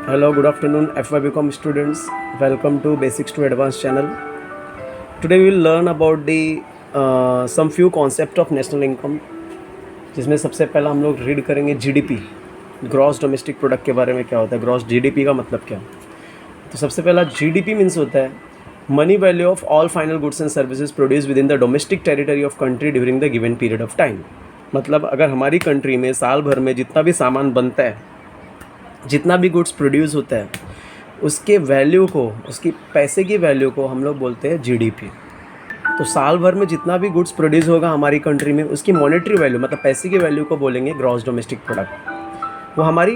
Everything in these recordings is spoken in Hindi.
Hello, good afternoon, FYBCom students. Welcome to Basics to Advanced channel. Today we will learn about the some few concept of national income. जिसमें सबसे पहला हम लोग रीड करेंगे जीडीपी, ग्रॉस डोमेस्टिक प्रोडक्ट के बारे में क्या होता है, ग्रॉस जीडीपी का मतलब क्या। तो सबसे पहला जीडीपी मीन्स होता है money value of all final goods and services produce within the domestic territory of country during the given period of time. मतलब अगर हमारी कंट्री में साल भर में जितना भी सामान बनता है, जितना भी गुड्स प्रोड्यूस होता है, उसके वैल्यू को, उसकी पैसे की वैल्यू को हम लोग बोलते हैं जीडीपी। तो साल भर में जितना भी गुड्स प्रोड्यूस होगा हमारी कंट्री में, उसकी मॉनेटरी वैल्यू मतलब पैसे की वैल्यू को बोलेंगे ग्रॉस डोमेस्टिक प्रोडक्ट। वो हमारी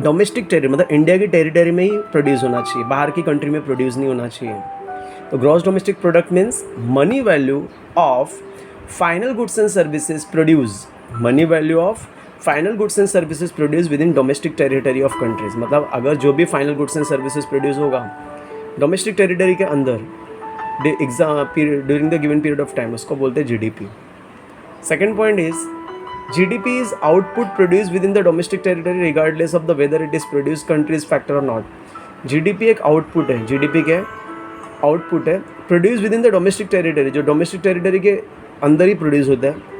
डोमेस्टिक टेरिटरी मतलब इंडिया की टेरिटरी में ही प्रोड्यूस होना चाहिए, बाहर की कंट्री में प्रोड्यूस नहीं होना चाहिए। तो gross domestic product means money value of final goods and services produce, money value of final goods and services produce within domestic territory of countries. मतलब अगर जो भी final goods and services produce होगा डोमेस्टिक टेरिटरी के अंदर during the given period of time, उसको बोलते हैं GDP. Second point is GDP is output produce within the domestic territory regardless of the whether it is produce countries factor और नॉट। जीडीपी एक आउटपुट है, जीडीपी क्या आउटपुट है, produce within the domestic territory, जो डोमेस्टिक टेरिटरी के अंदर ही प्रोड्यूस होता है,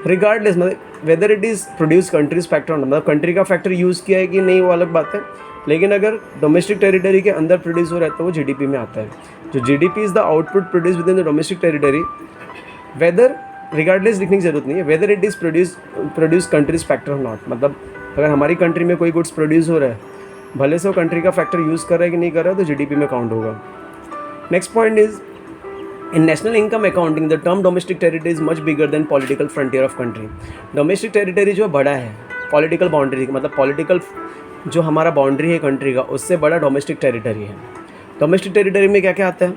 रिगार्डलेस मतलब weather it is produce countries factor मतलब कंट्री का फैक्टर यूज़ किया है कि नहीं वो अलग बात है, लेकिन अगर डोमेस्टिक टेरिटरी के अंदर प्रोड्यूस हो रहा है तो वो जीडीपी में आता है। जो GDP is the output produce within the domestic territory, whether regardless लिखने की जरूरत नहीं है, whether it is produce countries factor और नॉट। मतलब अगर हमारी कंट्री में कोई गुड्स प्रोड्यूस हो रहा है, भले से वो कंट्री का फैक्टर यूज़ कर रहा है कि नहीं कर रहा है, तो जीडीपी में काउंट होगा। Next point is In national income accounting, the term domestic territory is much bigger than political frontier of country. Domestic territory जो बड़ा है political boundary मतलब political जो हमारा बाउंड्री है कंट्री का, उससे बड़ा डोमेस्टिक टेरिटरी है। डोमेस्टिक टेरिटरी में क्या क्या आता है?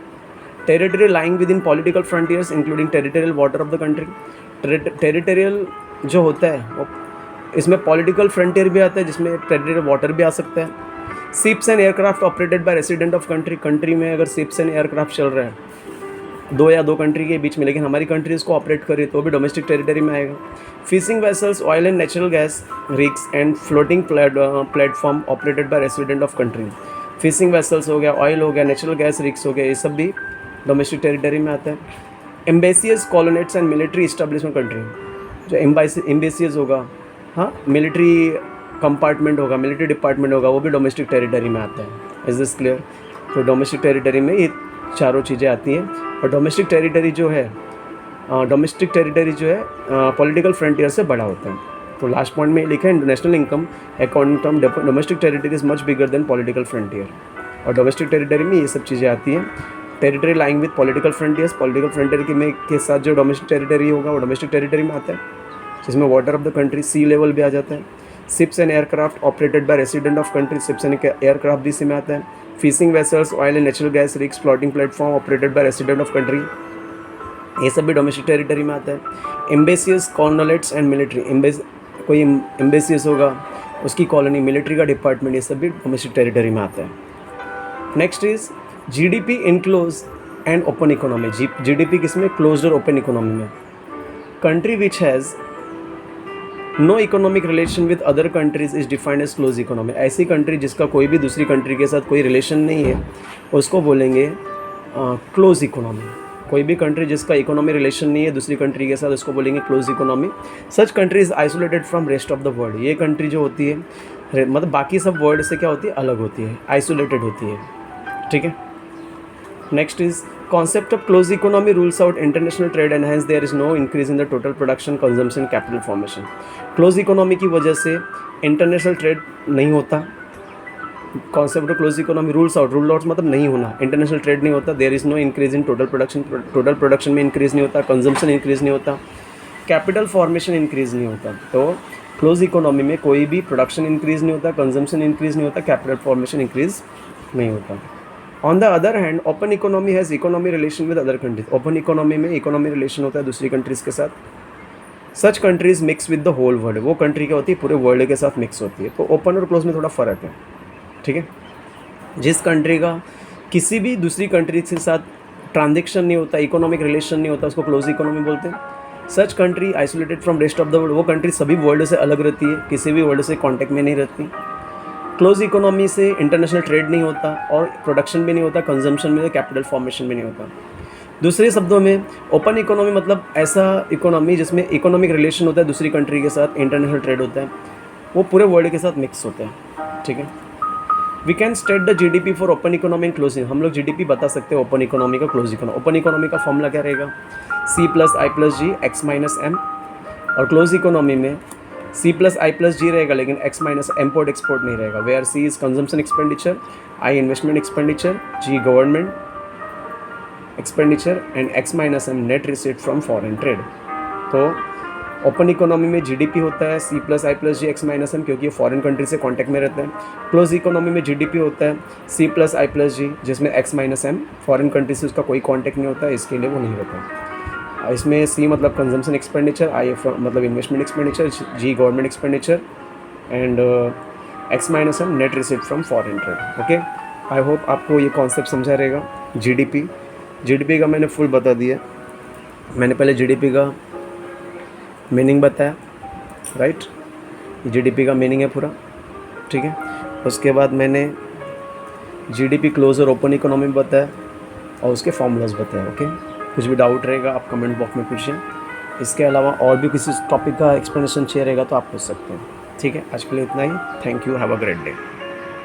Territory lying with in political frontiers including territorial water of the country. Territorial जो होता है वो इसमें पॉलिटिकल फ्रंटियर भी आता है, जिसमें टेरिटोरियल वाटर भी आ सकता है। Ships and aircraft operated by resident of country, country में अगर शिप्स एंड एयरक्राफ्ट चल रहा है दो या दो कंट्री के बीच में, लेकिन हमारी कंट्री इसको ऑपरेट करे तो भी डोमेस्टिक टेरिटरी में आएगा। Fishing vessels, oil and natural gas rigs and floating platform operated by resident of country. Fishing vessels हो गया, ऑयल हो गया, नेचुरल गैस रिग्स हो गया, ये सब भी डोमेस्टिक टेरिटरी में आता है। एम्बेसीज, कॉलोनेट्स एंड मिलिट्री इस्टेब्लिशमेंट कंट्री, जो एम्बेसीज होगा, हाँ मिलिट्री कंपार्टमेंट होगा, मिलिट्री डिपार्टमेंट होगा, वो भी डोमेस्टिक टेरिटरी में आता है। Is this clear? तो डोमेस्टिक टेरिटरी में ये चारों चीज़ें आती हैं। और डोमेस्टिक टेरिटरी जो है पॉलिटिकल फ्रंटियर से बड़ा होता है। तो लास्ट पॉइंट में लिखा है national income according to domestic territory is much bigger than political frontier. और डोमेस्टिक टेरिटरी में ये सब चीज़ें आती हैं। Territory lying with political frontiers, political frontier के साथ जो डोमेस्टिक टेरिटरी होगा वो डोमेस्टिक टेरिटरी में आता है, जिसमें water of the country, sea level भी आ जाता है। Ships and aircraft operated by resident of country, ships and aircraft भी इसी में आता है। Fishing vessels, oil and natural gas rigs, floating platform operated by resident of country, ये सब भी डोमेस्टिक टेरिटरी में आता है। एम्बेसीज, कॉर्नोलेट्स एंड मिलिट्री, कोई एम्बेसीज होगा, उसकी कॉलोनी, मिलिट्री का डिपार्टमेंट, ये सब भी डोमेस्टिक टेरिटरी में आता है। Next is GDP in close and open economy. GDP किसमें? क्लोज्ड और ओपन इकोनॉमी में। Country which has no economic relation with other countries is defined as close economy. ऐसी कंट्री जिसका कोई भी दूसरी कंट्री के साथ कोई रिलेशन नहीं है, उसको बोलेंगे क्लोज इकोनॉमी। कोई भी कंट्री जिसका इकोनॉमी रिलेशन नहीं है दूसरी कंट्री के साथ, उसको बोलेंगे close economy. Such country is isolated from rest of the world. ये कंट्री जो होती है मतलब बाकी सब वर्ल्ड से क्या होती है? अलग होती है, आइसोलेटेड होती है। ठीक है। Next is concept of closed economy rules out international trade and hence there is no increase in the total production, consumption, capital formation. Closed economy की वजह से international trade नहीं होता। concept of closed economy rules out, rule out मतलब नहीं होना, international trade नहीं होता, there is no increase in total production में increase नहीं होता, consumption increase नहीं होता, capital formation increase नहीं होता। तो closed economy में कोई भी production increase नहीं होता, consumption increase नहीं होता, capital formation increase नहीं होता। On the other hand open economy has economy relation with other countries. Open economy में इकोनॉमी रिलेशन होता है दूसरी कंट्रीज़ के साथ। Such countries mix with the whole world, वो कंट्री क्या होती है? पूरे वर्ल्ड के साथ मिक्स होती है। तो ओपन और क्लोज में थोड़ा फ़र्क है। ठीक है। जिस कंट्री का किसी भी दूसरी कंट्री के साथ ट्रांजेक्शन नहीं होता, इकोनॉमिक रिलेशन नहीं होता, उसको क्लोज इकोनॉमी बोलते हैं। Such country isolated from rest of the world, वो कंट्री सभी वर्ल्ड से अलग रहती है, किसी भी वर्ल्ड से कॉन्टेक्ट में नहीं रहती। क्लोज इकोनॉमी से इंटरनेशनल ट्रेड नहीं होता और प्रोडक्शन भी नहीं होता, कंजम्पशन भी, कैपिटल फॉर्मेशन भी नहीं होता। दूसरे शब्दों में ओपन इकोनॉमी मतलब ऐसा इकोनॉमी जिसमें इकोनॉमिक रिलेशन होता है दूसरी कंट्री के साथ, इंटरनेशनल ट्रेड होता है, वो पूरे वर्ल्ड के साथ मिक्स होता है। ठीक है, we can state the GDP for open economy and close. हम लोग जीडीपी बता सकते हैं ओपन इकोनॉमी का, क्लोज इकोनॉमी। ओपन इकोनॉमी का फॉर्मूला क्या रहेगा? C+I+G x-M, और क्लोज इकोनॉमी में C+I+G रहेगा लेकिन x माइनस इम्पोर्ट एक्सपोर्ट नहीं रहेगा, where C is consumption expenditure, I investment expenditure, G government expenditure and x minus M net receipt from foreign trade. तो ओपन इकोनॉमी में जीडीपी होता है C+I+G x-M क्योंकि ये फॉरेन कंट्री से कांटेक्ट में रहते हैं। क्लोज इकोनॉमी में जीडीपी होता है C+I+G जिसमें x-M फॉरेन कंट्री से उसका कोई कांटेक्ट नहीं होता है, इसके लिए वो नहीं होता। इसमें C मतलब कंजम्पशन एक्सपेंडिचर, I मतलब investment expenditure, G government expenditure and x-M net receipt from foreign trade. Okay, I hope आपको ये कॉन्सेप्ट समझा रहेगा। जीडीपी का मैंने फुल बता दिया। मैंने पहले जीडीपी का मीनिंग बताया, राइट, जीडीपी का मीनिंग है पूरा। ठीक है, उसके बाद मैंने जीडीपी क्लोज और ओपन इकोनॉमी बताया और उसके फॉर्मूलाज बताया। ओके, कुछ भी डाउट रहेगा आप कमेंट बॉक्स में पूछें। इसके अलावा और भी किसी टॉपिक का एक्सप्लेनेशन चाहिए रहेगा तो आप पूछ सकते हैं। ठीक है, आज के लिए इतना ही। Thank you, have a great day.